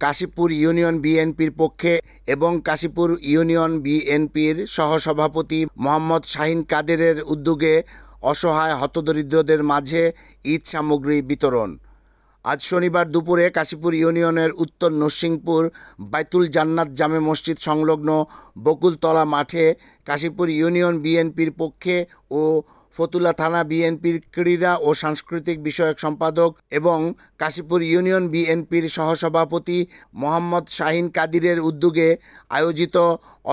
Kashipur union বিএনপির পক্ষে এবং কাশীপুর ইউনিয়ন বিএনপির সহসভাপতি মোহাম্মদ শাহীন কাদেরের উদ্যোগে অসহায় হতদরিদ্রদের মাঝে ঈদ সামগ্রী বিতরণ। আজ শনিবার দুপুরে কাশীপুর ইউনিয়নের উত্তর নরসিংপুর বাইতুল জান্নাত জামে মসজিদ সংলগ্ন বকুলতলা মাঠে কাশীপুর ইউনিয়ন বিএনপির পক্ষে ও ফতুল্লা থানা বিএনপির ক্রীড়া ও সাংস্কৃতিক বিষয়ক সম্পাদক এবং কাশীপুর ইউনিয়ন বিএনপির সহসভাপতি মোহাম্মদ শাহীন কাদিরের উদ্যোগে আয়োজিত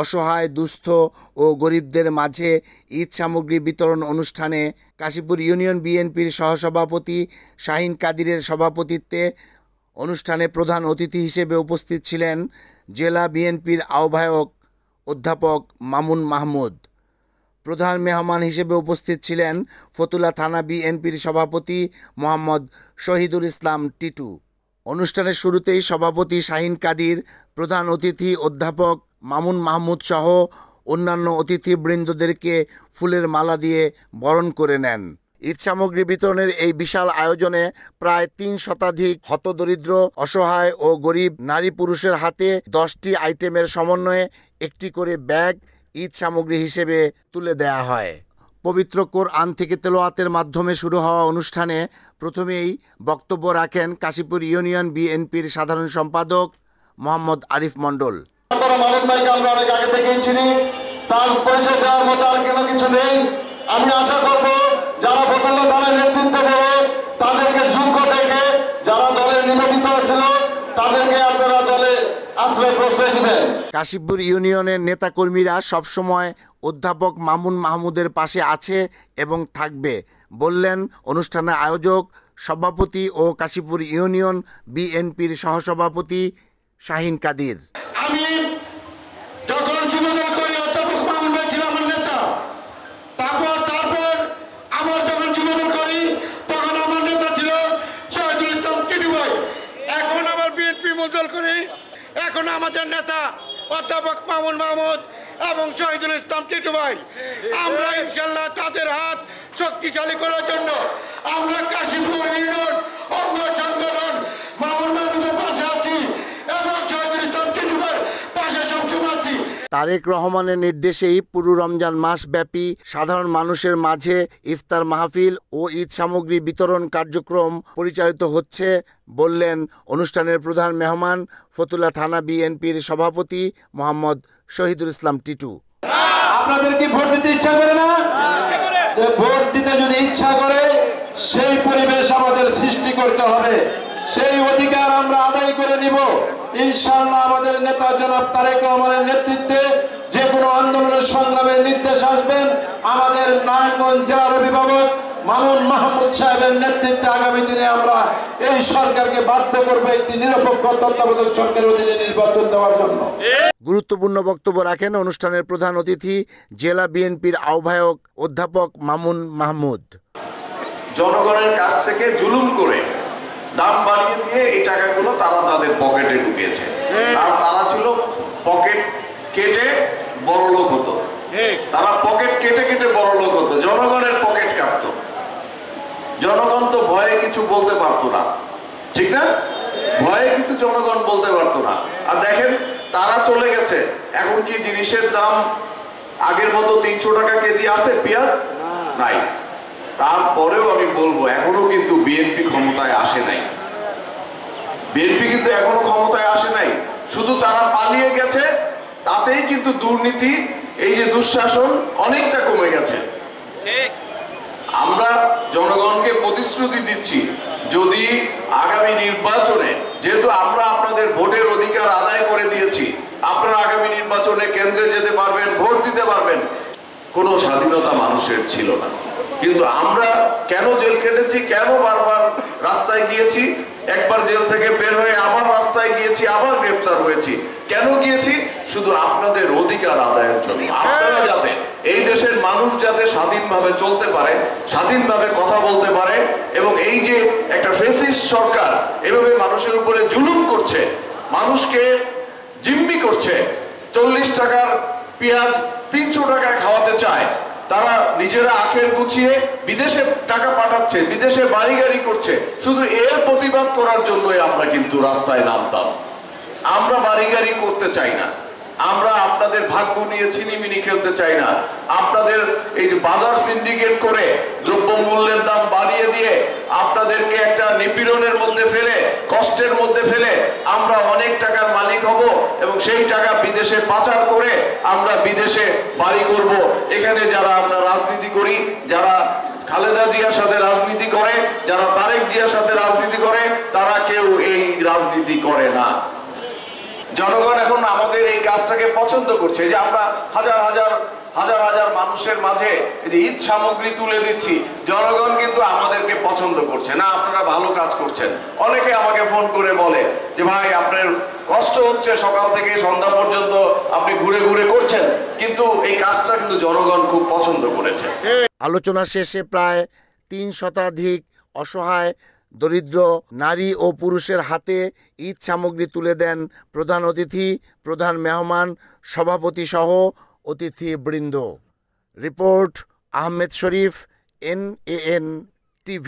অসহায় দুস্থ ও গরিবদের মাঝে ঈদ সামগ্রী বিতরণ অনুষ্ঠানে কাশীপুর ইউনিয়ন বিএনপির সহসভাপতি শাহীন কাদিরের সভাপতিত্বে অনুষ্ঠানে প্রধান অতিথি হিসেবে উপস্থিত ছিলেন জেলা বিএনপির আহ্বায়ক অধ্যাপক মামুন মাহমুদ। প্রধান মেহমান হিসেবে উপস্থিত ছিলেন ফতুল্লা থানা বিএনপির সভাপতি মোহাম্মদ শহীদুল ইসলাম টিটু। অনুষ্ঠানের শুরুতেই সভাপতি শাহীন কাদির, প্রধান অতিথি অধ্যাপক মামুন মাহমুদ সহ অন্যান্য অতিথিবৃন্দদেরকে ফুলের মালা দিয়ে বরণ করে নেন। ঈদ সামগ্রী বিতরণের এই বিশাল আয়োজনে প্রায় ৩ শতাধিক হতদরিদ্র, অসহায় ও গরিব নারী পুরুষের হাতে 10টি আইটেমের সমন্বয়ে একটি করে ব্যাগ ঈদ সামগ্রী হিসেবে তুলে দেয়া হয়। পবিত্র কোরআন থেকে তেলাওয়াতের মাধ্যমে শুরু হওয়া অনুষ্ঠানে প্রথমেই বক্তব্য রাখেন কাশীপুর ইউনিয়ন বিএনপির সাধারণ সম্পাদক মোহাম্মদ আরিফ মণ্ডল। মামুন ভাইকে আমরা অনেক আগে থেকেই চিনি, তার পরিচয় দেওয়ার মতো আর কোনো কিছু নেই। আমি আশা করব যারা ফতুল্লা থানার নেতৃত্বে দেবে তাদেরকে যোগ্য দেখে যারা দলের নিবেদিত ছিল তাদেরকে আপনারা দলে আশ্রয় প্রশ্রয় দিবেন। কাশীপুর ইউনিয়নের নেতাকর্মীরা সবসময় অধ্যাপক মামুন মাহমুদের পাশে আছে এবং থাকবে বললেন অনুষ্ঠানের আয়োজক, সভাপতি ও কাশীপুর ইউনিয়ন বিএনপির সহসভাপতি শাহীন কাদির। আমি যখন যুবদল করি অধ্যাপক মামুন ভাই ছিল আমার নেতা, তারপর আমার যখন যুবদল করি তখন আমার নেতা ছিল শহীদুল ইসলাম টিটু ভাই। এখন আমার বিএনপি দল করি, এখন আমাদের নেতা অধ্যাপক মামুন মাহমুদ এবং শহীদুল ইসলাম টিটু ভাই। আমরা ইনশাল্লাহ তাদের হাত শক্তিশালী করার জন্য আমরা কাশীপুর ইউনিয়ন অঙ্গ সংগঠন মামুন মাহমুদের পাশে আছি এবং শহীদুল ইসলাম টিটু ভাই পাশে সবসময় আছি। তারেক রহমানের নির্দেশেই পুরো রমজান মাস ব্যাপী সাধারণ মানুষের মাঝে ইফতার মাহফিল ও ঈদ সামগ্রী বিতরণ কার্যক্রম পরিচালিত হচ্ছে বললেন অনুষ্ঠানের প্রধান মেহমান ফতুল্লা থানা বিএনপির সভাপতি মোহাম্মদ শহীদুল ইসলাম টিটু। আপনাদের কি ভোট দিতে ইচ্ছা করে না? ভোট দিতে যদি ইচ্ছা করে সেই পরিবেশ আমাদের সৃষ্টি করতে হবে, সেই অধিকার আমরা আদায় করে নিব ইনশাআল্লাহ। আমাদের নেতা জনাব তারেক রহমানের নেতৃত্বে যে কোনো আন্দোলনের সংগ্রামের নির্দেশ আসবেন আমাদের নারায়ণগঞ্জ জেলার অভিভাবক মামুন মাহমুদ সাহেবের নেতৃত্বে আগামী দিনে আমরা এই সরকারকে বাধ্য করব একটি নিরপেক্ষ তত্ত্বাবধায়ক সরকারের অধীনে নির্বাচন দেওয়ার জন্য। গুরুত্বপূর্ণ বক্তব্য রাখেন অনুষ্ঠানের প্রধান অতিথি জেলা বিএনপির আহ্বায়ক অধ্যাপক মামুন মাহমুদ। জনগণের কাছ থেকে জুলুম করে দাম বাড়িয়ে দিয়ে এই টাকাগুলো তারা তাদের পকেটে ঢুকিয়েছে, আর তারা ছিল পকেট কেটে বড় লোক হতো। তারা পকেট কেটে কেটে বড় লোক হতো, জনগণের পকেট কাটতো। জনগণ তো ভয়ে কিছু বলতে পারতো না, ঠিক না? ভয়ে কিছু জনগণ বলতে পারতো না। আর দেখেন তারা চলে গেছে, এখন কি জিনিসের দাম আগের মতো 300 টাকা কেজি আছে? পেঁয়াজ নাই। তারপরেও আমি বলবো এখনো কিন্তু বিএনপি ক্ষমতায় আসে নাই। বিএনপি কিন্তু এখনো ক্ষমতায় আসে নাই, শুধু তারা পালিয়ে গেছে। তাতেই কিন্তু দুর্নীতি, এই যে দুঃশাসন অনেকটা কমে গেছে। আমরা জনগণকে প্রতিশ্রুতি দিচ্ছি, যদি আগামী নির্বাচনে, যেহেতু আমরা আপনাদের ভোটের অধিকার আদায় করে দিয়েছি, আপনারা আগামী নির্বাচনে কেন্দ্রে যেতে পারবেন, ভোট দিতে পারবেন। কোনো স্বাধীনতা মানুষের ছিল না, কিন্তু আমরা কেন জেল কেটেছি, কেন বারবার রাস্তায় গিয়েছি, একবার জেল থেকে বের হয়ে আবার রাস্তায় গিয়েছি, আবার গ্রেপ্তার হয়েছি। কেন গিয়েছি? শুধু আপনাদের অধিকার আদায়ের জন্য। আপনারা যাতে, এই দেশের মানুষ যাতে স্বাধীনভাবে চলতে পারে, স্বাধীনভাবে কথা বলতে পারে, এবং এই যে একটা ফ্যাসিস্ট সরকার এভাবে মানুষের উপরে জুলুম করছে, মানুষকে জিম্মি করছে, 40 টাকার পেঁয়াজ 300 টাকায় খাওয়াতে চায়, তারা নিজেরা আখের গুছিয়ে বিদেশে টাকা পাঠাচ্ছে, বিদেশে বাড়ি গাড়ি করছে, শুধু এর প্রতিবাদ করার জন্যই আমরা কিন্তু রাস্তায় নামতাম। আমরা বাড়িগাড়ি করতে চাই না, আমরা আপনাদের ভাগ্য নিয়ে ছিনিমিনি খেলতে চাই না। আপনাদের এই যে বাজার সিন্ডিকেট করে দ্রব্যমূল্যের দাম বাড়িয়ে দিয়ে আপনাদেরকে একটা নিপীড়নের মধ্যে ফেলে, কষ্টের মধ্যে ফেলে আমরা অনেক টাকার মালিক হব এবং সেই টাকা বিদেশে পাচার করে আমরা বিদেশে বাড়ি করব। এখানে যারা আমরা রাজনীতি করি, যারা খালেদা জিয়ার সাথে রাজনীতি করে, যারা তারেক জিয়ার সাথে রাজনীতি করে, তারা কেউ এই রাজনীতি করে না। জনগণ এখন আমাদের এই কাজটাকে পছন্দ করছে, যে আমরা হাজার হাজার মানুষের মাঝে এই যে ঈদ সামগ্রী তুলে দিচ্ছি, জনগণ কিন্তু আমাদেরকে পছন্দ করছে না। আপনারা ভালো কাজ করছেন। অনেকে আমাকে ফোন করে বলে যে ভাই আপনার কষ্ট হচ্ছে, সকাল থেকে সন্ধ্যা পর্যন্ত আপনি ঘুরে ঘুরে করছেন, কিন্তু এই কাজটা কিন্তু জনগণ খুব পছন্দ করেছে। আলোচনা শেষে প্রায় ৩ শতাধিক অসহায় দরিদ্র নারী ও পুরুষের হাতে ঈদ সামগ্রী তুলে দেন প্রধান অতিথি, প্রধান মেহমান, সভাপতি সহ অতিথিবৃন্দ। রিপোর্ট আহমেদ শরীফ, NAN TV।